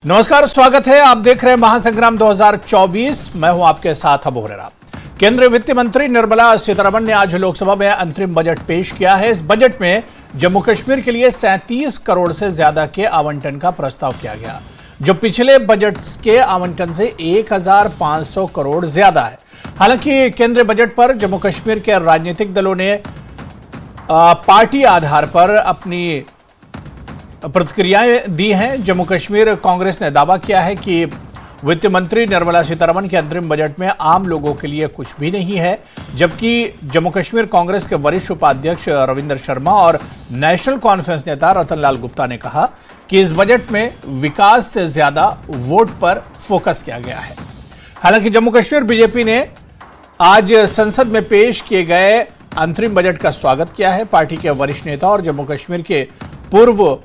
नमस्कार, स्वागत है। आप देख रहे हैं महासंग्राम 2024। मैं हूं आपके साथ अबू हुरैरा। केंद्रीय वित्त मंत्री निर्मला सीतारमण ने आज लोकसभा में अंतरिम बजट पेश किया है। इस बजट में जम्मू कश्मीर के लिए 37 करोड़ से ज्यादा के आवंटन का प्रस्ताव किया गया, जो पिछले बजट के आवंटन से 1500 करोड़ ज्यादा है। हालांकि केंद्रीय बजट पर जम्मू कश्मीर के राजनीतिक दलों ने पार्टी आधार पर अपनी प्रतिक्रियाएं दी हैं। जम्मू कश्मीर कांग्रेस ने दावा किया है कि वित्त मंत्री निर्मला सीतारमण के अंतरिम बजट में आम लोगों के लिए कुछ भी नहीं है, जबकि जम्मू कश्मीर कांग्रेस के वरिष्ठ उपाध्यक्ष रविंद्र शर्मा और नेशनल कॉन्फ्रेंस नेता रतन लाल गुप्ता ने कहा कि इस बजट में विकास से ज्यादा वोट पर फोकस किया गया है। हालांकि जम्मू कश्मीर बीजेपी ने आज संसद में पेश किए गए अंतरिम बजट का स्वागत किया है। पार्टी के वरिष्ठ नेता और जम्मू कश्मीर के पूर्व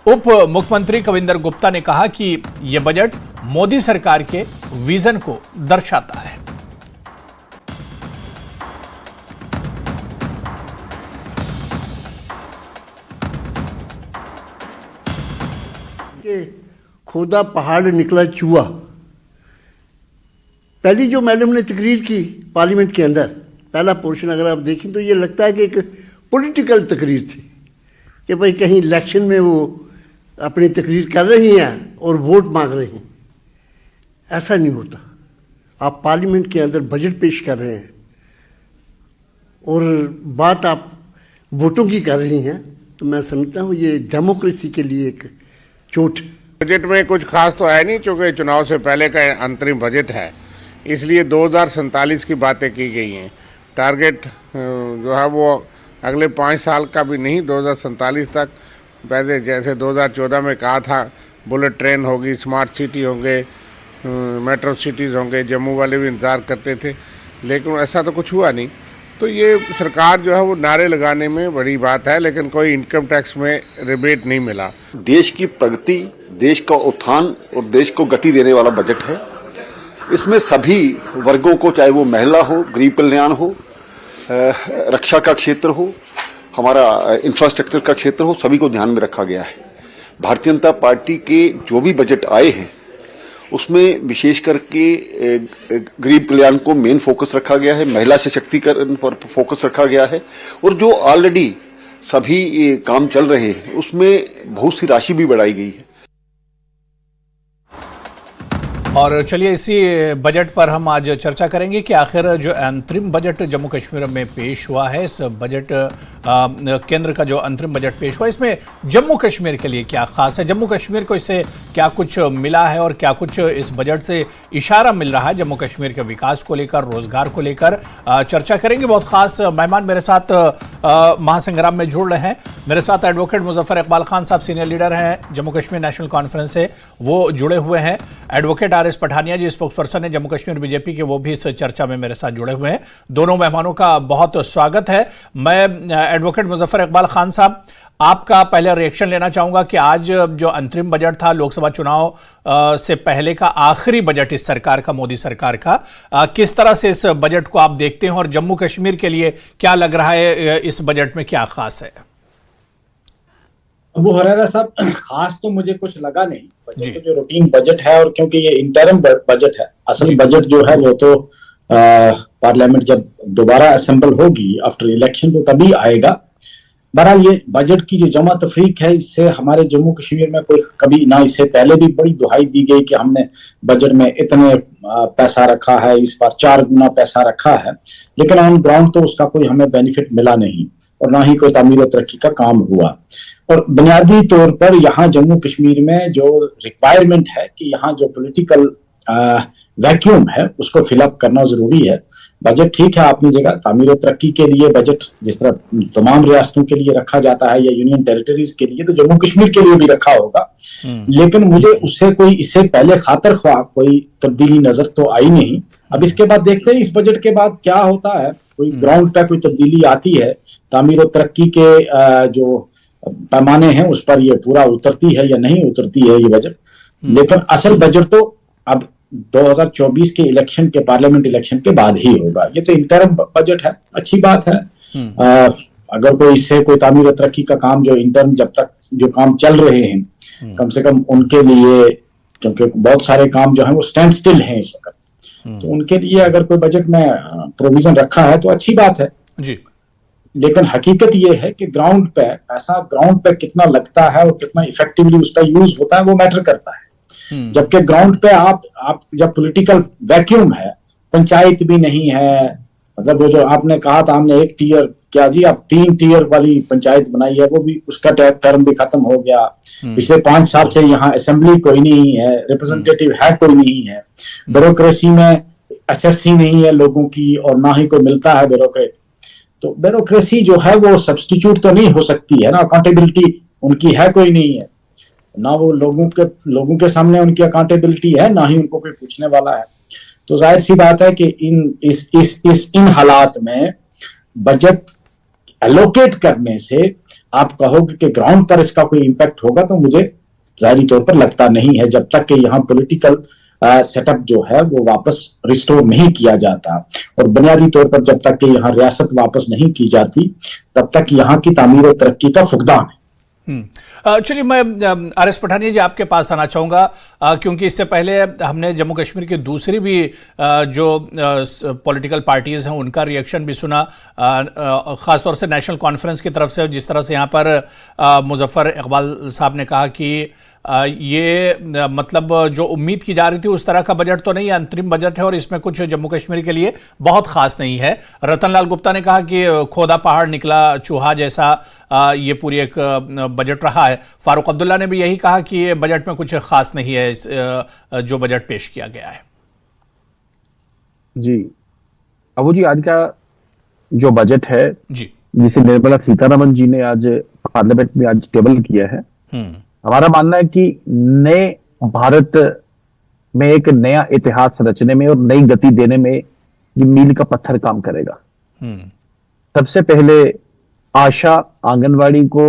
उप मुख्यमंत्री कविंदर गुप्ता ने कहा कि यह बजट मोदी सरकार के विजन को दर्शाता है। खोदा पहाड़ निकला चूहा। पहली जो मैडम ने तकरीर की पार्लियामेंट के अंदर, पहला पोर्शन अगर आप देखें तो ये लगता है कि एक पॉलिटिकल तकरीर थी कि भाई कहीं इलेक्शन में वो अपनी तकरीर कर रही हैं और वोट मांग रही हैं। ऐसा नहीं होता। आप पार्लियामेंट के अंदर बजट पेश कर रहे हैं और बात आप वोटों की कर रही हैं, तो मैं समझता हूँ ये डेमोक्रेसी के लिए एक चोट है। बजट में कुछ खास तो है नहीं, क्योंकि चुनाव से पहले का अंतरिम बजट है, इसलिए 2047 की बातें की गई हैं। टारगेट जो है वो अगले 5 साल का भी नहीं, 2047 तक। पहले जैसे 2014 में कहा था बुलेट ट्रेन होगी, स्मार्ट सिटी होंगे, मेट्रो सिटीज़ होंगे, जम्मू वाले भी इंतज़ार करते थे, लेकिन ऐसा तो कुछ हुआ नहीं। तो ये सरकार जो है वो नारे लगाने में बड़ी बात है, लेकिन कोई इनकम टैक्स में रिबेट नहीं मिला। देश की प्रगति, देश का उत्थान और देश को गति देने वाला बजट है। इसमें सभी वर्गों को, चाहे वो महिला हो, गरीब कल्याण हो, रक्षा का क्षेत्र हो, हमारा इंफ्रास्ट्रक्चर का क्षेत्र हो, सभी को ध्यान में रखा गया है। भारतीय जनता पार्टी के जो भी बजट आए हैं उसमें विशेष करके गरीब कल्याण को मेन फोकस रखा गया है, महिला सशक्तिकरण पर फोकस रखा गया है, और जो ऑलरेडी सभी काम चल रहे हैं उसमें बहुत सी राशि भी बढ़ाई गई है। और चलिए इसी बजट पर हम आज चर्चा करेंगे कि आखिर जो अंतरिम बजट जम्मू कश्मीर में पेश हुआ है, इस बजट केंद्र का जो अंतरिम बजट पेश हुआ, इसमें जम्मू कश्मीर के लिए क्या खास है, जम्मू कश्मीर को इससे क्या कुछ मिला है और क्या कुछ इस बजट से इशारा मिल रहा है जम्मू कश्मीर के विकास को लेकर, रोजगार को लेकर चर्चा करेंगे। बहुत खास मेहमान मेरे साथ महासंग्राम में जुड़ रहे हैं। मेरे साथ एडवोकेट मुजफ्फर इकबाल खान साहब, सीनियर लीडर हैं जम्मू कश्मीर नेशनल कॉन्फ्रेंस से, वो जुड़े हुए हैं। एडवोकेट आर.एस. पठानिया जी, स्पोक्स पर्सन है जम्मू कश्मीर बीजेपी के, वो भी इस चर्चा में मेरे साथ जुड़े हुए हैं। दोनों मेहमानों का बहुत स्वागत है। मैं एडवोकेट मुजफ्फर इकबाल खान साहब, आपका पहले रिएक्शन लेना चाहूंगा कि आज जो अंतरिम बजट था, लोकसभा चुनाव से पहले का आखिरी बजट इस सरकार का, मोदी सरकार का, किस तरह से इस बजट को आप देखते हैं और जम्मू कश्मीर के लिए क्या लग रहा है, इस बजट में क्या खास है? अबू हुरैरा साहब, खास तो मुझे कुछ लगा नहीं। बजट तो जो रूटीन बजट है, और क्योंकि ये इंटरिम बजट है, असल बजट जो है वो तो पार्लियामेंट जब दोबारा असेंबल होगी आफ्टर इलेक्शन तो तभी आएगा। बहरहाल ये बजट की जो जमा तफरीक है, इससे हमारे जम्मू कश्मीर में कोई कभी ना, इससे पहले भी बड़ी दुहाई दी गई कि हमने बजट में इतने पैसा रखा है, इस बार 4 गुना पैसा रखा है, लेकिन ऑन ग्राउंड तो उसका कोई हमें बेनिफिट मिला नहीं और ना ही कोई तामीर और तरक्की का काम हुआ। और बुनियादी तौर पर यहाँ जम्मू कश्मीर में जो रिक्वायरमेंट है कि यहाँ जो पॉलिटिकल वैक्यूम है उसको फिलअप करना जरूरी है। बजट ठीक है अपनी जगह, तामीर और तरक्की के लिए बजट जिस तरह तमाम रियासतों के लिए रखा जाता है या यूनियन टेरिटरीज के लिए, तो जम्मू कश्मीर के लिए भी रखा होगा। लेकिन मुझे उससे कोई, इससे पहले खातर ख्वाह कोई तब्दीली नजर तो आई नहीं। अब इसके बाद देखते हैं इस बजट के बाद क्या होता है, कोई ग्राउंड पे कोई तब्दीली आती है, तामीर और तरक्की के जो पैमाने हैं उस पर ये पूरा उतरती है या नहीं उतरती है ये बजट। लेकिन असल बजट तो अब 2024 के इलेक्शन के, पार्लियामेंट इलेक्शन के बाद ही होगा। ये तो इंटरिम बजट है, अच्छी बात है। अगर कोई इससे कोई तामीर तरक्की का काम जो इंटर्न जब तक जो काम चल रहे हैं कम से कम उनके लिए क्योंकि बहुत सारे काम जो है वो स्टैंड स्टिल हैं इस वक्त। तो उनके लिए अगर कोई बजट में प्रोविजन रखा है तो अच्छी बात है जी। लेकिन हकीकत ये है कि ग्राउंड पे पैसा ग्राउंड पे कितना लगता है और कितना इफेक्टिवली उसका यूज होता है वो मैटर करता है। जबकि ग्राउंड पे आप जब पॉलिटिकल वैक्यूम है, पंचायत भी नहीं है, मतलब वो जो आपने कहा था हमने एक टीयर क्या जी, आप 3 टीयर वाली पंचायत बनाई है, वो भी उसका टर्म भी खत्म हो गया। पिछले 5 साल से यहाँ असेंबली कोई नहीं है, रिप्रेजेंटेटिव है कोई नहीं है, ब्यूरोक्रेसी में एसएससी नहीं है लोगों की और ना ही कोई मिलता है ब्यूरोक्रेट। तो ब्यूरोक्रेसी जो है वो सब्स्टिट्यूट तो नहीं हो सकती है ना, अकाउंटेबिलिटी उनकी है कोई नहीं है ना, वो लोगों के सामने उनकी अकाउंटेबिलिटी है, ना ही उनको कोई पूछने वाला है। तो जाहिर सी बात है कि इन हालात में बजट एलोकेट करने से आप कहोगे कि ग्राउंड पर इसका कोई इंपैक्ट होगा, तो मुझे जाहिरी तौर पर लगता नहीं है, जब तक कि यहाँ पॉलिटिकल सेटअप जो है वो वापस रिस्टोर नहीं किया जाता और बुनियादी तौर पर जब तक कि यहाँ रियासत वापस नहीं की जाती तब तक यहाँ की तामीर और तरक्की का फुकदान है। चलिए, मैं आर.एस. पठानिया जी आपके पास आना चाहूँगा, क्योंकि इससे पहले हमने जम्मू कश्मीर की दूसरी भी जो पॉलिटिकल पार्टीज़ हैं उनका रिएक्शन भी सुना, ख़ासतौर से नेशनल कॉन्फ्रेंस की तरफ से, जिस तरह से यहाँ पर मुजफ्फर इकबाल साहब ने कहा कि ये मतलब जो उम्मीद की जा रही थी उस तरह का बजट तो नहीं है, अंतरिम बजट है और इसमें कुछ जम्मू कश्मीर के लिए बहुत खास नहीं है। रतनलाल गुप्ता ने कहा कि खोदा पहाड़ निकला चूहा जैसा ये पूरी एक बजट रहा है। फारूक अब्दुल्ला ने भी यही कहा कि ये बजट में कुछ खास नहीं है इस जो बजट पेश किया गया है। जी अबू जी, आज का जो बजट है जी, जिसे निर्मला सीतारमन जी ने आज पार्लियामेंट में आज टेबल किया है, हमारा मानना है कि नए भारत में एक नया इतिहास रचने में और नई गति देने में ये मील का पत्थर काम करेगा। सबसे पहले आशा आंगनवाड़ी को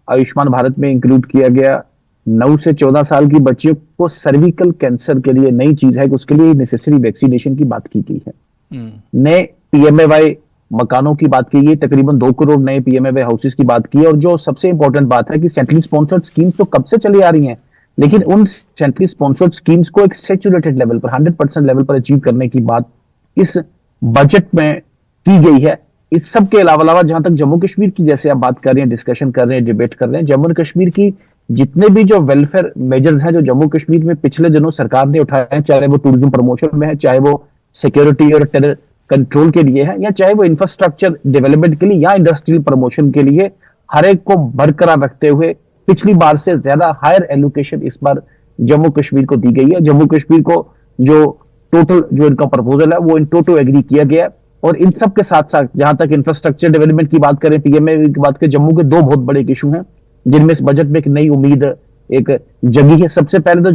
आयुष्मान भारत में इंक्लूड किया गया। 9 से 14 साल की बच्चियों को सर्विकल कैंसर के लिए नई चीज है कि उसके लिए नेसेसरी वैक्सीनेशन की बात की गई है। नए पीएमएवाई मकानों की बात की गई, तकरीबन 2 करोड़ नए पीएमएवाई हाउसेस की बात की है। और जो सबसे इंपॉर्टेंट बात है कि सेंट्रली स्पॉन्सर्ड स्कीम्स तो कब से चली आ रही हैं, लेकिन उन सेंट्रली स्पॉन्सर्ड स्कीम्स को एक सैचुरेटेड लेवल पर 100% लेवल पर अचीव करने की बात इस बजट में की गई है। इस सब के अलावा जहां तक जम्मू कश्मीर की जैसे आप बात कर रहे हैं, डिस्कशन कर रहे हैं, डिबेट कर रहे हैं, जम्मू कश्मीर की जितने भी जो वेलफेयर मेजर्स हैं जो जम्मू कश्मीर में पिछले दिनों सरकार ने उठाए हैं, चाहे वो टूरिज्म प्रमोशन में है, चाहे वो सिक्योरिटी और टेरर कंट्रोल के लिए है, या चाहे वो इंफ्रास्ट्रक्चर डेवलपमेंट के लिए या इंडस्ट्रियल प्रमोशन के लिए, हर एक को बरकरार रखते हुए पिछली बार से ज्यादा हायर एलोकेशन इस बार जम्मू कश्मीर को दी गई है। जम्मू कश्मीर को जो टोटल जो इनका प्रपोजल है वो इन टोटो एग्री किया गया। और इन सब के साथ साथ जहां तक इंफ्रास्ट्रक्चर डेवलपमेंट की बात करें, पीएमए की बात करें, जम्मू के 2 बहुत बड़े इशू हैं जिनमें इस बजट में एक नई उम्मीद एक जगी है। सबसे पहले तो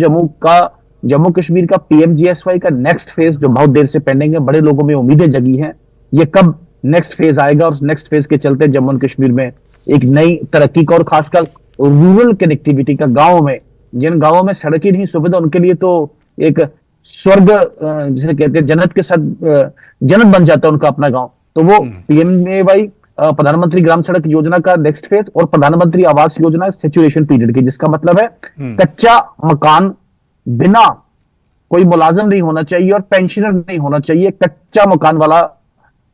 जम्मू कश्मीर का पीएमजीएसवाई का नेक्स्ट फेज जो बहुत देर से पेंडिंग है, बड़े लोगों में उम्मीदें जगी हैं, ये कब नेक्स्ट फेज आएगा। और नेक्स्ट फेज के चलते जम्मू कश्मीर में एक नई तरक्की का और खासकर रूरल कनेक्टिविटी का, गाँव में जिन गाँवों में सड़क ही नहीं सुविधा उनके लिए तो एक स्वर्ग जिसे कहते हैं जन्नत के साथ जन्नत बन जाता है उनका अपना गांव। तो वो पीएमएवाई प्रधानमंत्री ग्राम सड़क योजना का नेक्स्ट फेज और प्रधानमंत्री आवास योजना सैचुरेशन पीरियड की, जिसका मतलब है कच्चा मकान बिना कोई मुलाजिम नहीं होना चाहिए और पेंशनर नहीं होना चाहिए, कच्चा मकान वाला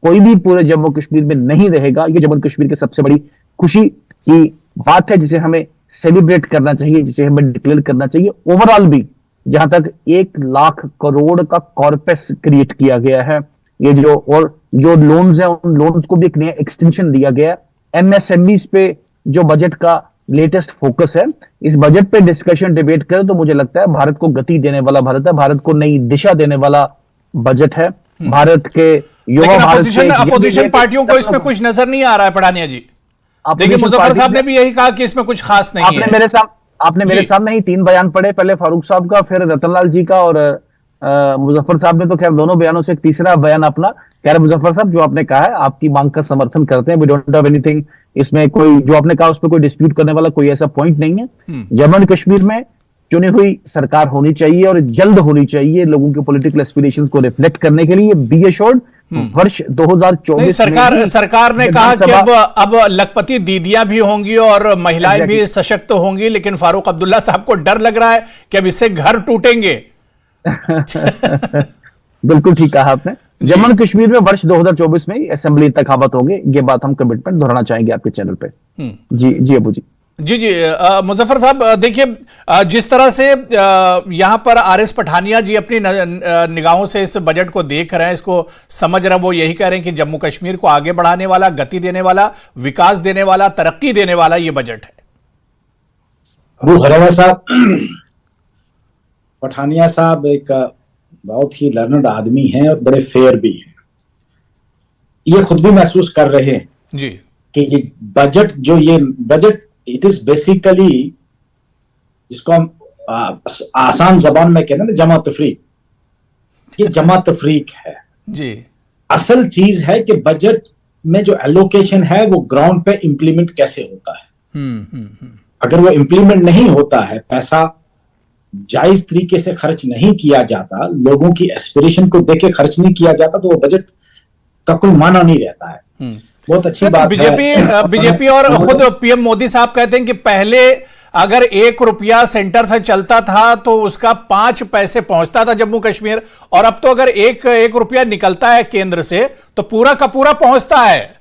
कोई भी पूरे जम्मू कश्मीर में नहीं रहेगा। ये जम्मू कश्मीर की सबसे बड़ी खुशी की बात है जिसे हमें सेलिब्रेट करना चाहिए, जिसे हमें डिक्लेयर करना चाहिए। ओवरऑल भी जहां तक 1 लाख करोड़ का कॉर्पस क्रिएट किया गया है, ये जो लोन्स हैं उन लोन्स को भी एक नया एक्सटेंशन दिया गया है। एमएसएमईज पे जो बजट का लेटेस्ट फोकस है, इस बजट पे डिस्कशन डिबेट करें तो मुझे लगता है भारत को गति देने वाला बजट है, भारत को नई दिशा देने वाला बजट है। भारत के युवा अपोजिशन पार्टियों को इसमें कुछ नजर नहीं आ रहा है पठानिया जी। देखिए मुजफ्फर साहब ने भी यही कहा कि इसमें कुछ खास नहीं है। आपने मेरे सामने ही 3 बयान पढ़े, पहले फारूक साहब का, फिर रतनलाल जी का, और मुजफ्फर साहब ने तो खैर दोनों बयानों से एक तीसरा बयान अपना कह रहे। मुजफ्फर साहब, जो आपने कहा है आपकी मांग का समर्थन करते हैं, वी डोंट हैव एनीथिंग, इसमें कोई जो आपने कहा उसमें कोई डिस्प्यूट करने वाला कोई ऐसा पॉइंट नहीं है। जम्मू कश्मीर में चुनी हुई सरकार होनी चाहिए और जल्द होनी चाहिए लोगों के पॉलिटिकल एस्पिरेशंस को रिफ्लेक्ट करने के लिए। बी एश्योर्ड वर्ष 2024 नहीं, में सरकार ने कहा कि अब लखपति दीदियां भी होंगी और महिलाएं भी सशक्त होंगी, लेकिन फारूक अब्दुल्ला साहब को डर लग रहा है कि अब इससे घर टूटेंगे। बिल्कुल ठीक कहा आपने। जम्मू और कश्मीर में वर्ष 2024 में असेंबली इंतखाबात होंगे, ये बात हम कमिटमेंट दोहराना चाहेंगे आपके चैनल पे। जी अबू जी। जी मुजफ्फर साहब, देखिए जिस तरह से यहां पर आरएस पठानिया जी अपनी निगाहों से इस बजट को देख रहे हैं, इसको समझ रहे हैं, वो यही कह रहे हैं कि जम्मू कश्मीर को आगे बढ़ाने वाला, गति देने वाला, विकास देने वाला, तरक्की देने वाला ये बजट है। अबू हरेरा साहब, पठानिया साहब एक बहुत ही लर्नड आदमी हैं और बड़े फेयर भी हैं। ये खुद भी महसूस कर रहे हैं जी कि ये बजट इट इज बेसिकली, जिसको हम आसान जबान में कहते हैं ना, जमा तफरीक, ये जमा तफरीक है जी। असल चीज है कि बजट में जो एलोकेशन है वो ग्राउंड पे इंप्लीमेंट कैसे होता है। अगर वो इंप्लीमेंट नहीं होता है, पैसा जायज तरीके से खर्च नहीं किया जाता, लोगों की एस्पिरेशन को देख के खर्च नहीं किया जाता, तो वो बजट का कोई माना नहीं रहता है। बहुत अच्छी बात है। बीजेपी और खुद पीएम मोदी साहब कहते हैं कि पहले अगर 1 रुपया सेंटर से चलता था तो उसका 5 पैसे पहुंचता था जम्मू कश्मीर, और अब तो अगर एक रुपया निकलता है केंद्र से तो पूरा का पूरा पहुंचता है।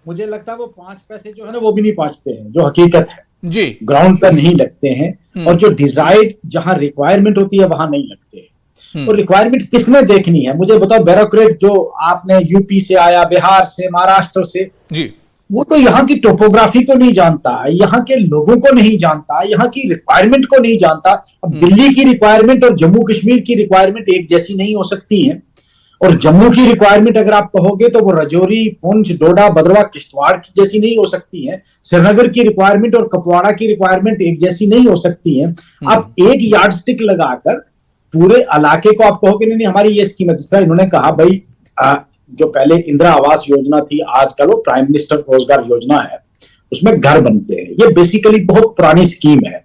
मुझे लगता है वो 5 पैसे जो है ना वो भी नहीं पहुंचते हैं, जो हकीकत है जी, ग्राउंड पर नहीं लगते हैं, और जो डिजायर्ड जहां रिक्वायरमेंट होती है वहां नहीं लगते हैं। और रिक्वायरमेंट किसने देखनी है? मुझे बताओ, ब्यूरोक्रेट जो आपने यूपी से आया, बिहार से, महाराष्ट्र से जी, वो तो यहाँ की टोपोग्राफी को नहीं जानता, यहाँ के लोगों को नहीं जानता, यहाँ की रिक्वायरमेंट को नहीं जानता। अब दिल्ली की रिक्वायरमेंट और जम्मू कश्मीर की रिक्वायरमेंट एक जैसी नहीं हो सकती है, और जम्मू की रिक्वायरमेंट अगर आप कहोगे तो वो रजौरी, पुंछ, डोडा, भद्रवाह, किश्तवाड़ की जैसी नहीं हो सकती है। श्रीनगर की रिक्वायरमेंट और कुपवाड़ा की रिक्वायरमेंट एक जैसी नहीं हो सकती है। आप एक यार्ड स्टिक लगाकर पूरे इलाके को आप कहोगे नहीं हमारी ये स्कीम है। जिस तरह इन्होंने कहा भाई, जो पहले इंदिरा आवास योजना थी, आजकल वो प्राइम मिनिस्टर रोजगार योजना है, उसमें घर बनते हैं। ये बेसिकली बहुत पुरानी स्कीम है।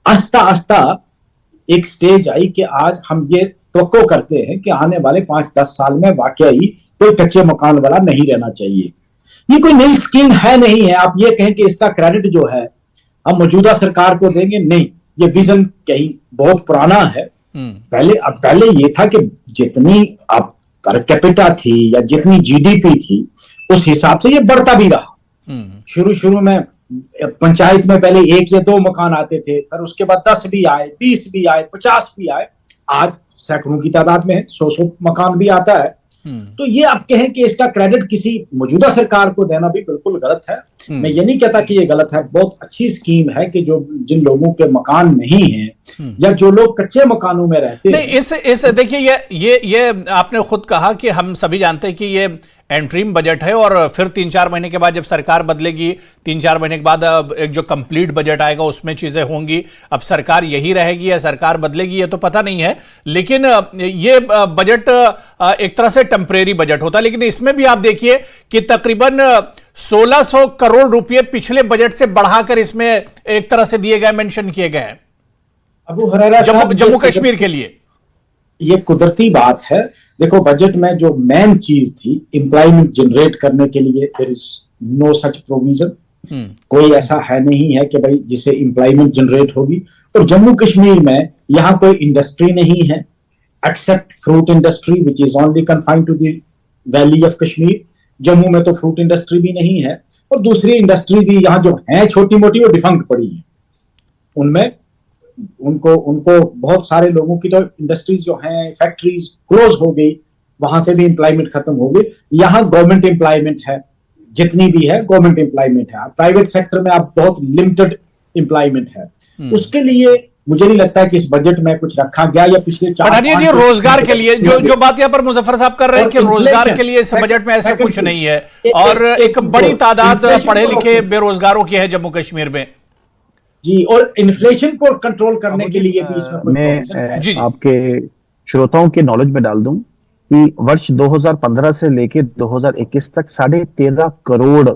आस्ता आस्ता एक स्टेज आई कि आज हम ये तवक्को करते हैं कि आने वाले 5-10 साल में वाकई कोई कच्चे मकान वाला नहीं रहना चाहिए। ये कोई नई स्कीम है नहीं है। आप ये कहें कि इसका क्रेडिट जो है हम मौजूदा सरकार को देंगे, नहीं, ये विजन कहीं बहुत पुराना है। पहले ये था कि जितनी आप पर कैपिटा थी या जितनी जीडीपी थी उस हिसाब से ये बढ़ता भी रहा। शुरू में पंचायत में पहले 1 या 2 मकान आते थे, फिर उसके बाद 10 भी आए, 20 भी आए, 50 भी आए, आज सैकड़ों की तादाद में 100 मकान भी आता है। तो ये आप कहें कि इसका क्रेडिट किसी मौजूदा सरकार को देना भी बिल्कुल गलत है। मैं ये नहीं कहता कि ये गलत है, बहुत अच्छी स्कीम है कि जो जिन लोगों के मकान नहीं हैं या जो लोग कच्चे मकानों में रहते हैं। इस देखिए, ये आपने खुद कहा कि हम सभी जानते हैं कि ये एंट्रीम बजट है, और फिर 3-4 महीने के बाद जब सरकार बदलेगी, 3-4 महीने के बाद एक जो कंप्लीट बजट आएगा उसमें चीजें होंगी। अब सरकार यही रहेगी या सरकार बदलेगी ये तो पता नहीं है, लेकिन ये बजट एक तरह से टेम्परेरी बजट होता है। लेकिन इसमें भी आप देखिए कि तकरीबन 1600 करोड़ रुपए पिछले बजट से बढ़ाकर इसमें एक तरह से दिए गए, मेंशन किए गए अबू हरेरा जम्मू कश्मीर के लिए। ये कुदरती बात है। देखो, बजट में जो मेन चीज थी एम्प्लॉयमेंट जनरेट करने के लिए, there is no such provision. कोई ऐसा है नहीं है कि भाई जिससे एम्प्लॉयमेंट जनरेट होगी। और जम्मू कश्मीर में यहाँ कोई इंडस्ट्री नहीं है except fruit industry which is only confined to the valley of Kashmir. Jammu में तो फ्रूट इंडस्ट्री भी नहीं है, और दूसरी इंडस्ट्री भी यहाँ जो है छोटी मोटी वो डिफंक्ट पड़ी है। उनमें उनको बहुत सारे लोगों की तो इंडस्ट्रीज जो हैं, फैक्ट्रीज क्लोज हो गई, वहां से भी एम्प्लॉयमेंट खत्म हो गई। यहाँ गवर्नमेंट एम्प्लॉयमेंट है, जितनी भी है गवर्नमेंट एम्प्लॉयमेंट है। प्राइवेट सेक्टर में आप बहुत लिमिटेड एम्प्लॉयमेंट है। उसके लिए मुझे नहीं लगता है कि इस बजट में कुछ रखा गया या पिछले 4-5 रोजगार के लिए जो बात यहाँ पर मुजफ्फर साहब कर रहे हैं कि रोजगार के लिए इस बजट में ऐसा कुछ नहीं है, और एक बड़ी तादाद पढ़े लिखे बेरोजगारों की है जम्मू कश्मीर में जी। और इन्फ्लेशन को कंट्रोल करने के लिए भी इसमें मैं आपके श्रोताओं के नॉलेज में डाल दूं कि वर्ष 2015 से लेकर 2021 तक 13.5 करोड़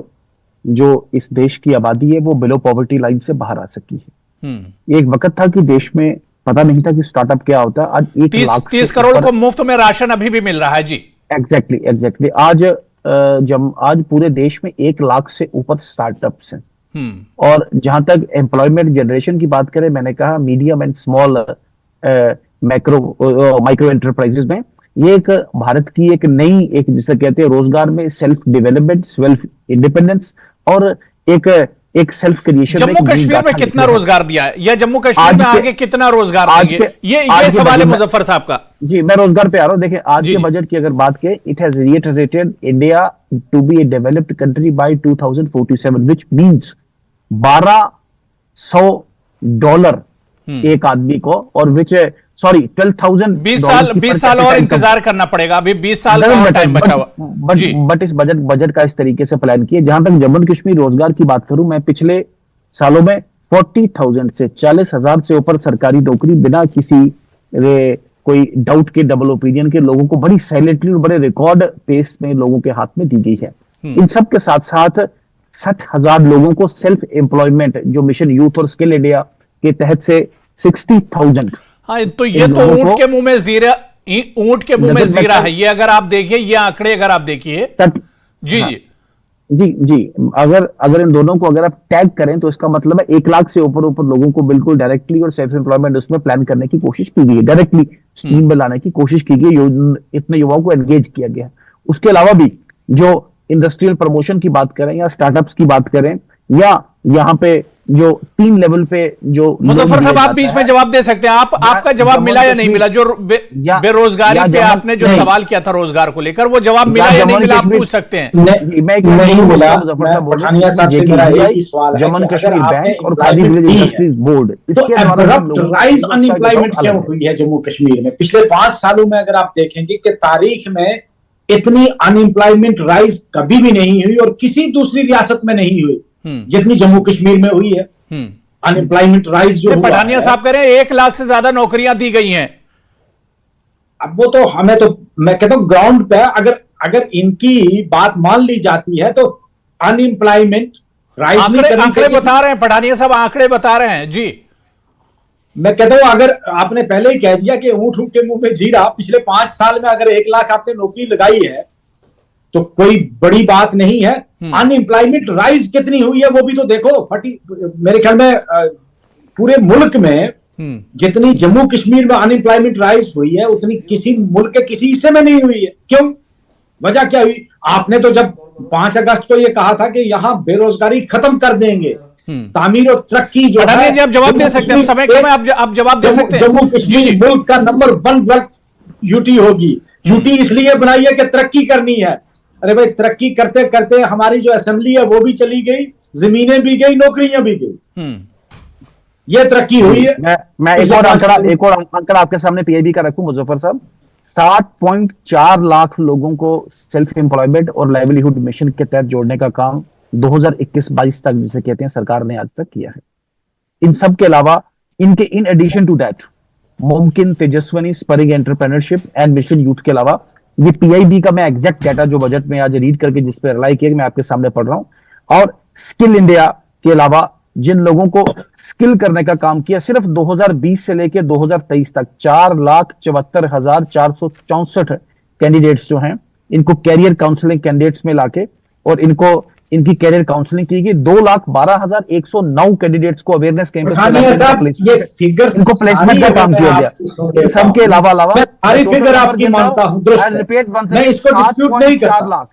जो इस देश की आबादी है वो बिलो पॉवर्टी लाइन से बाहर आ सकी है। एक वक्त था कि देश में पता नहीं था कि स्टार्टअप क्या होता है। आज 1 लाख 30 करोड़ को मुफ्त में राशन अभी भी मिल रहा है जी। एग्जैक्टली आज जब आज पूरे देश में 1 लाख से ऊपर स्टार्टअप्स हैं। और जहां तक एम्प्लॉयमेंट जनरेशन की बात करें, मैंने कहा medium and small micro enterprises में ये एक भारत की एक नई, एक जिसे कहते हैं रोजगार में सेल्फ डेवलपमेंट, सेल्फ इंडिपेंडेंस और एक सेल्फ क्रिएशन। जम्मू कश्मीर में कितना रोजगार दिया है या जम्मू कश्मीर में आगे कितना रोजगार देंगे, ये सवाल है मुजफ्फर साहब का। जी, मैं रोजगार पे आ रहा हूं। देखिए आज के बजट की अगर बात करें, it has reiterated India to be a developed country by 2047, which means $1200 एक आदमी को, और विच सॉरी 12,000। 20 साल और इंतजार करना पड़ेगा, अभी 20 साल का टाइम बचा हुआ। बट इस बजट का इस तरीके से प्लान किया। जहां तक जम्मू कश्मीर रोजगार की बात करूं, मैं पिछले सालों में 40,000 से 40,000 से ऊपर सरकारी नौकरी बिना किसी कोई डाउट के, डबल ओपिनियन के लोगों को बड़ी साइलेंटली और बड़े रिकॉर्ड पेस में लोगों के हाथ में दी गई है। इन सब के साथ साथ 60,000 लोगों को सेल्फ एम्प्लॉयमेंट, जो मिशन यूथ और स्किल इंडिया के तहत से 60,000। हाँ, तो ये तो ऊंट के मुंह में जीरा, ऊंट के मुंह में जीरा है ये। अगर आप देखिए ये आंकड़े, अगर आप देखिए जी हाँ, जी अगर इन दोनों को अगर आप टैग करें तो इसका मतलब है 1 लाख से ऊपर लोगों को बिल्कुल डायरेक्टली और सेल्फ एम्प्लॉयमेंट उसमें प्लान करने की कोशिश की गई है, डायरेक्टली स्कीम में लाने की कोशिश की गई है, इतने युवाओं को एंगेज किया गया है। उसके अलावा भी जो इंडस्ट्रियल प्रमोशन की बात करें या स्टार्टअप्स की बात करें, या यहाँ पे जो 3 लेवल पे जो मुजफ्फर साहब आप बीच में जवाब दे सकते हैं। आपका जवाब मिला या नहीं मिला? जो बेरोजगारी पे आपने जो सवाल किया था रोजगार को लेकर, वो जवाब मिला या नहीं मिला, आप पूछ सकते हैं। नहीं मिला। जम्मू कश्मीर बैंक और खादी विलेज इंडस्ट्रीज बोर्ड, इसके राइज अनएम्प्लॉयमेंट क्यों हुई है जम्मू कश्मीर में? पिछले 5 सालों में अगर आप देखेंगे कि तारीख में इतनी अनएम्प्लॉयमेंट राइज कभी भी नहीं हुई और किसी दूसरी रियासत में नहीं हुई जितनी जम्मू कश्मीर में हुई है। अनएम्प्लॉयमेंट राइज जो पठानिया साहब कह रहे हैं 1 लाख से ज्यादा नौकरियां दी गई हैं। अब वो तो हमें तो, मैं कहता हूं ग्राउंड पे अगर इनकी बात मान ली जाती है तो अनएम्प्लॉयमेंट राइज आंकड़े बता रहे हैं पठानिया साहब, आंकड़े बता रहे हैं जी। मैं कहता हूं अगर आपने पहले ही कह दिया कि ऊंट के मुंह में जीरा, पिछले 5 साल में अगर 1 लाख आपने नौकरी लगाई है तो कोई बड़ी बात नहीं है। अनएम्प्लॉयमेंट राइज कितनी हुई है वो भी तो देखो। मेरे ख्याल में पूरे मुल्क में जितनी जम्मू कश्मीर में अनएम्प्लॉयमेंट राइज हुई है उतनी किसी मुल्क के किसी हिस्से में नहीं हुई है। क्यों? वजह क्या हुई? आपने तो जब 5 अगस्त को यह कहा था कि यहां बेरोजगारी खत्म कर देंगे, तामीर और तरक्की जो है। जी, आप जवाब दे सकते हैं, समय कम है, आप जवाब दे सकते हैं। जम्मू कश्मीर मुल्क का नंबर 1 यूटी होगी। यूटी इसलिए बनाई है कि तरक्की करनी है। अरे भाई, तरक्की करते करते हमारी जो असेंबली है वो भी चली गई, जमीनें भी गई, नौकरियां भी गई। ये तरक्की हुई है। मैं एक और आंकड़ा आपके सामने पीआईबी का रखूं मुजफ्फर साहब। 7.4 लाख लोगों को सेल्फ एम्प्लॉयमेंट और लाइवलीहुड मिशन के तहत जोड़ने का काम 2021-22 तक, जिसे कहते हैं, सरकार ने आज तक किया है। इन सब के अलावा इनके इन एडिशन टू दैट मुमकिन, Tejaswini, spurring entrepreneurship and mission youth के अलावा ये पीआईबी का मैं एग्जैक्ट डाटा जो बजट में आज रीड करके जिस पे रिलाई किया मैं आपके सामने पढ़ रहा हूं। और स्किल इंडिया के अलावा जिन लोगों को स्किल करने का काम किया, सिर्फ 2020 से लेकर 2023 तक 4,74,464 कैंडिडेट्स जो हैं, इनको कैरियर काउंसलिंग कैंडिडेट्स में लाके और इनकी कैरियर काउंसलिंग की गई। 2,12,109 कैंडिडेट्स को अवेयरनेस कैंपेन इनको प्लेसमेंट का काम किया गया। सबके अलावा सारी फिगर आपकी मानता हूं, मैं इसको डिस्प्यूट नहीं करता,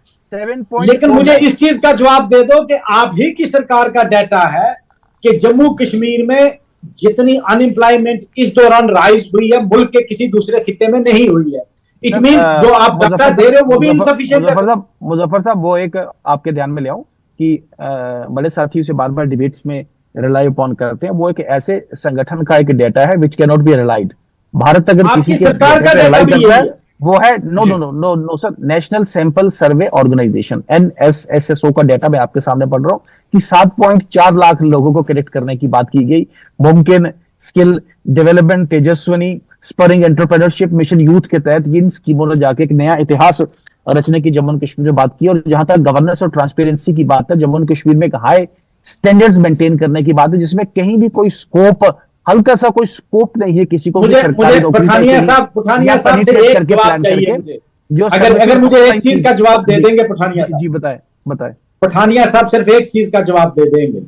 लेकिन मुझे इस चीज का जवाब दे दो कि आप ही की सरकार का डाटा है कि जम्मू कश्मीर में जितनी अनएम्प्लॉयमेंट इस दौरान राइज हुई है मुल्क के किसी दूसरे खित्ते में नहीं हुई है। इट मींस जो आप डाटा दे रहे हो वो भी इनसफिशिएंट है। मुजफ्फर साहब, वो एक आपके ध्यान में ले आऊं कि बड़े साथियों से बार बार डिबेट्स में रिलाई अपॉन करते हैं, वो एक ऐसे संगठन का एक डेटा है which can not be relied. Bharat अगर किसी के सरकार का डेटा करता है वो है no sir, national sample survey organisation NSSSO का डेटा मैं आपके सामने पढ़ रहा हूं कि 7.4 लाख लोगों को कनेक्ट करने की बात की गई। मुमकिन, skill development, Tejaswini, spurring entrepreneurship, mission youth के तहत इन स्कीमों ने जाके एक नया इतिहास रचने की जम्मू कश्मीर में बात की। और जहां तक गवर्नेंस और ट्रांसपेरेंसी की बात है, जम्मू कश्मीर में एक हाई स्टैंडर्ड्स मेंटेन करने की बात है, जिसमें कहीं भी कोई स्कोप, हल्का सा कोई स्कोप नहीं है किसी को मुझे पठानिया साहब से एक जवाब चाहिए मुझे। जो अगर मुझे एक चीज का जवाब दे देंगे पठानिया साहब, जी बताएं बताएं। पठानिया साहब सिर्फ एक चीज का जवाब दे देंगे,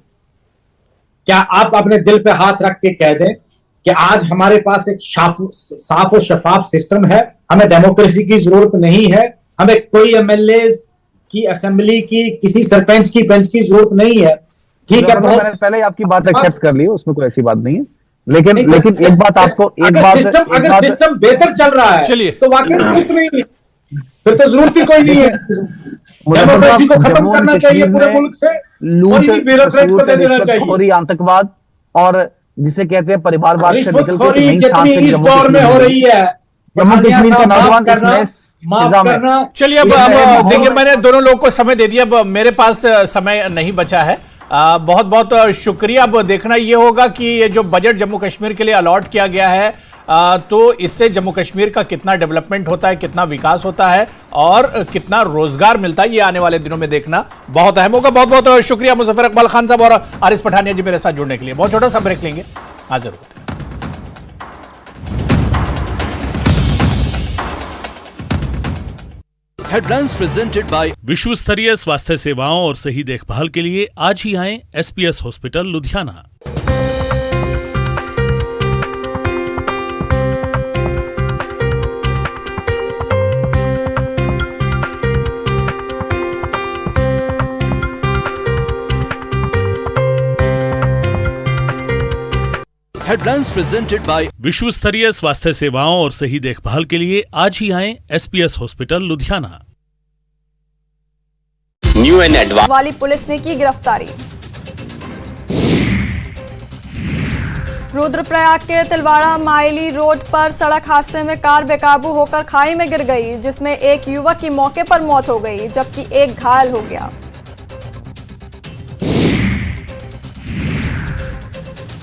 क्या आप अपने दिल पे हाथ रख के कह दें कि आज हमारे पास एक साफ और शफाफ सिस्टम है, हमें डेमोक्रेसी की जरूरत नहीं है, हमें कोई एमएलए की, असेंबली की, किसी सरपंच की बेंच की जरूरत नहीं है। ठीक है, मैंने पहले आपकी बात एक्सेप्ट कर ली, उसमें कोई ऐसी बात नहीं है, लेकिन एक बात आपको, अगर सिस्टम बेहतर चल रहा है चलिए, तो वाकई जरूरत नहीं है, फिर तो जरूरत ही कोई नहीं है। डेमोक्रेसी को खत्म करना चाहिए पूरे मुल्क से, और इन्हीं ब्यूरोक्रेट को दे देना चाहिए। आतंकवाद और जिसे कहते हैं परिवारवाद से निकल के जितनी इस दौर में हो रही है, जम्मू कश्मीर का नौजवान माफ करना। चलिए, अब देखिए, मैंने दोनों लोगों को समय दे दिया, अब मेरे पास समय नहीं बचा है। बहुत बहुत शुक्रिया। अब देखना यह होगा कि ये जो बजट जम्मू कश्मीर के लिए अलॉट किया गया है, तो इससे जम्मू कश्मीर का कितना डेवलपमेंट होता है, कितना विकास होता है और कितना रोजगार मिलता है, ये आने वाले दिनों में देखना बहुत अहम होगा। बहुत बहुत शुक्रिया मुजफ्फर इकबाल खान साहब और आरिस पठानिया जी मेरे साथ जुड़ने के लिए। बहुत छोटा सा ब्रेक लेंगे, हाजिर होते हैं। हेडलाइंस प्रेजेंटेड बाय विश्व स्तरीय स्वास्थ्य सेवाओं और सही देखभाल के लिए आज ही आएं SPS hospital Ludhiana. Headlines presented by विश्व स्तरीय स्वास्थ्य सेवाओं और सही देखभाल के लिए आज ही आएं SPS hospital Ludhiana. New and advance वाली पुलिस ने की गिरफ्तारी। रुद्रप्रयाग के तिलवाड़ा माइली रोड पर सड़क हादसे में कार बेकाबू होकर खाई में गिर गई, जिसमें एक युवक की मौके पर मौत हो गई जबकि एक घायल हो गया।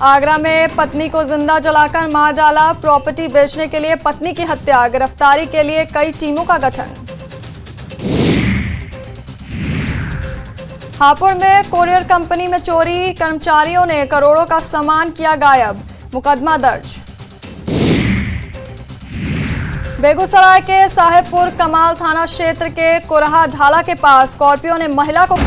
आगरा में पत्नी को जिंदा जलाकर मार डाला, प्रॉपर्टी बेचने के लिए पत्नी की हत्या, गिरफ्तारी के लिए कई टीमों का गठन। हापुड़ में कोरियर कंपनी में चोरी, कर्मचारियों ने करोड़ों का सामान किया गायब, मुकदमा दर्ज। बेगूसराय के साहेबपुर कमाल थाना क्षेत्र के कोरहा ढाला के पास स्कॉर्पियो ने महिला को।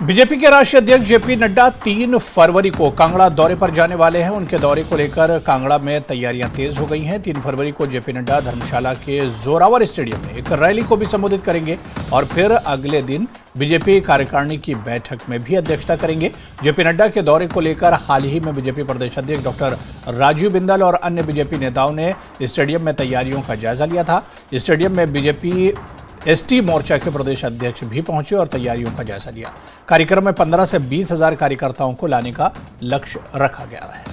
बीजेपी के राष्ट्रीय अध्यक्ष जेपी नड्डा 3 फरवरी को कांगड़ा दौरे पर जाने वाले हैं। उनके दौरे को लेकर कांगड़ा में तैयारियां तेज हो गई हैं। 3 फरवरी को जेपी नड्डा धर्मशाला के जोरावर स्टेडियम में एक रैली को भी संबोधित करेंगे और फिर अगले दिन बीजेपी कार्यकारिणी की बैठक में भी अध्यक्षता करेंगे। जेपी नड्डा के दौरे को लेकर हाल ही में बीजेपी प्रदेश अध्यक्ष डॉक्टर राजीव बिंदल और अन्य बीजेपी नेताओं ने स्टेडियम में तैयारियों का जायजा लिया था। स्टेडियम में बीजेपी एसटी मोर्चा के प्रदेश अध्यक्ष भी पहुंचे और तैयारियों का जायजा लिया। कार्यक्रम में 15 से 20 हजार कार्यकर्ताओं को लाने का लक्ष्य रखा गया है।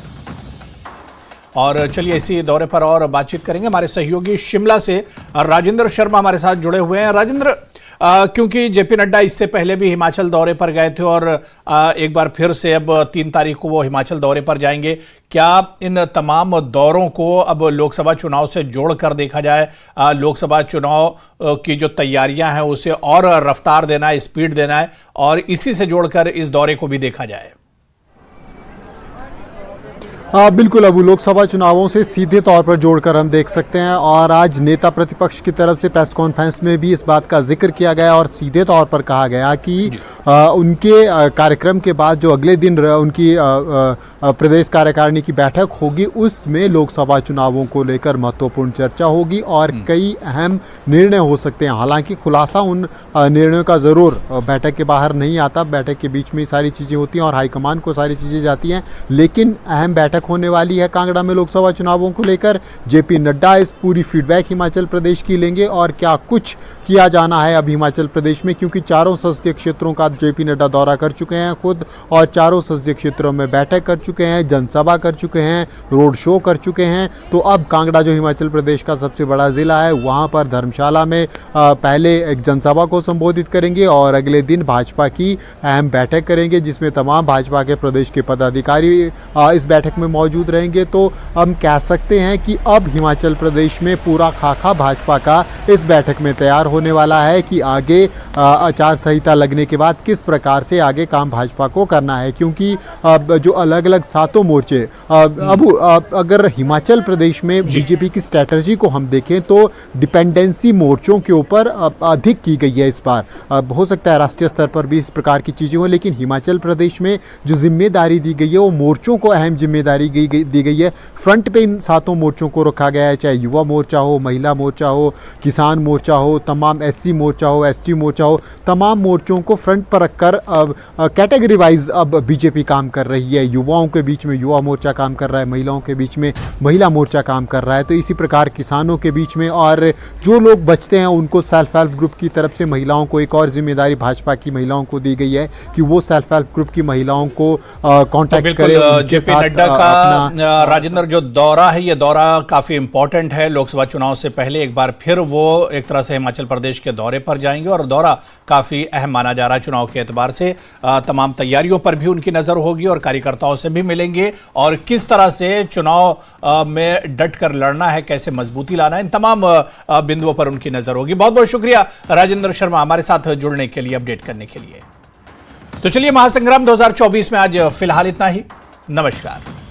और चलिए इसी दौरे पर और बातचीत करेंगे। हमारे सहयोगी शिमला से राजेंद्र शर्मा हमारे साथ जुड़े हुए हैं। राजेंद्र, क्योंकि जेपी नड्डा इससे पहले भी हिमाचल दौरे पर गए थे और एक बार फिर से अब 3 तारीख को वो हिमाचल दौरे पर जाएंगे, क्या इन तमाम दौरों को अब लोकसभा चुनाव से जोड़कर देखा जाए? लोकसभा चुनाव की जो तैयारियां हैं उसे और रफ्तार देना है, स्पीड देना है और इसी से जोड़कर इस दौरे को भी देखा जाए? बिल्कुल, अब लोकसभा चुनावों से सीधे तौर पर जोड़कर हम देख सकते हैं और आज नेता प्रतिपक्ष की तरफ से प्रेस कॉन्फ्रेंस में भी इस बात का जिक्र किया गया और सीधे तौर पर कहा गया कि उनके कार्यक्रम के बाद जो अगले दिन उनकी प्रदेश कार्यकारिणी की बैठक होगी उसमें लोकसभा चुनावों को लेकर महत्वपूर्ण चर्चा होगी और कई अहम निर्णय हो सकते हैं। हालांकि खुलासा उन निर्णयों का ज़रूर बैठक के बाहर नहीं आता, बैठक के बीच में सारी चीज़ें होती हैं और हाईकमान को सारी चीज़ें जाती हैं, लेकिन अहम बैठक होने वाली है कांगड़ा में लोकसभा चुनावों को लेकर। जेपी नड्डा इस पूरी फीडबैक हिमाचल प्रदेश की लेंगे और क्या कुछ किया जाना है अब हिमाचल प्रदेश में, क्योंकि चारों संसदीय क्षेत्रों का जेपी नड्डा दौरा कर चुके हैं खुद और चारों संसदीय क्षेत्रों में बैठक कर चुके हैं, जनसभा कर चुके हैं, रोड शो कर चुके हैं। तो अब कांगड़ा जो हिमाचल प्रदेश का सबसे बड़ा जिला है वहाँ पर धर्मशाला में पहले एक जनसभा को संबोधित करेंगे और अगले दिन भाजपा की अहम बैठक करेंगे जिसमें तमाम भाजपा के प्रदेश के पदाधिकारी इस बैठक में में मौजूद रहेंगे तो हम कह सकते हैं कि अब हिमाचल प्रदेश में पूरा खाका भाजपा का इस बैठक में तैयार होने वाला है कि आगे आचार संहिता लगने के बाद किस प्रकार से आगे काम भाजपा को करना है, क्योंकि जो अलग अलग सातों मोर्चे अगर हिमाचल प्रदेश में बीजेपी की स्ट्रैटेजी को हम देखें तो डिपेंडेंसी मोर्चों के ऊपर अधिक की गई है इस बार। हो सकता है राष्ट्रीय स्तर पर भी इस प्रकार की चीज़ें हो, लेकिन हिमाचल प्रदेश में जो जिम्मेदारी दी गई है वो मोर्चों को अहम जिम्मेदारी दी गई है। फ्रंट पे इन सातों मोर्चों को रखा गया है, चाहे युवा मोर्चा हो, महिला मोर्चा हो, किसान मोर्चा हो, तमाम SC मोर्चा हो, ST मोर्चा हो, तमाम मोर्चों को फ्रंट पर रखकर कैटेगरी वाइज अब बीजेपी काम कर रही है। युवाओं के बीच में युवा मोर्चा काम कर रहा है, महिलाओं के बीच में महिला मोर्चा काम कर रहा है, तो इसी प्रकार किसानों के बीच में, और जो लोग बचते हैं उनको सेल्फ हेल्प ग्रुप की तरफ से महिलाओं को एक और जिम्मेदारी भाजपा की महिलाओं को दी गई है कि वो सेल्फ हेल्प ग्रुप की महिलाओं को कांटेक्ट करें। जेपी नड्डा का राजेंद्र जो दौरा है, ये दौरा काफी इंपॉर्टेंट है। लोकसभा चुनाव से पहले एक बार फिर वो एक तरह से हिमाचल प्रदेश के दौरे पर जाएंगे और दौरा काफी अहम माना जा रहा है चुनाव के एतबार से। तमाम तैयारियों पर भी उनकी नजर होगी और कार्यकर्ताओं से भी मिलेंगे और किस तरह से चुनाव में डट कर लड़ना है, कैसे मजबूती लाना है, इन तमाम बिंदुओं पर उनकी नजर होगी। बहुत बहुत शुक्रिया राजेंद्र शर्मा हमारे साथ जुड़ने के लिए, अपडेट करने के लिए। तो चलिए, महासंग्राम 2024 में आज फिलहाल इतना ही। नमस्कार।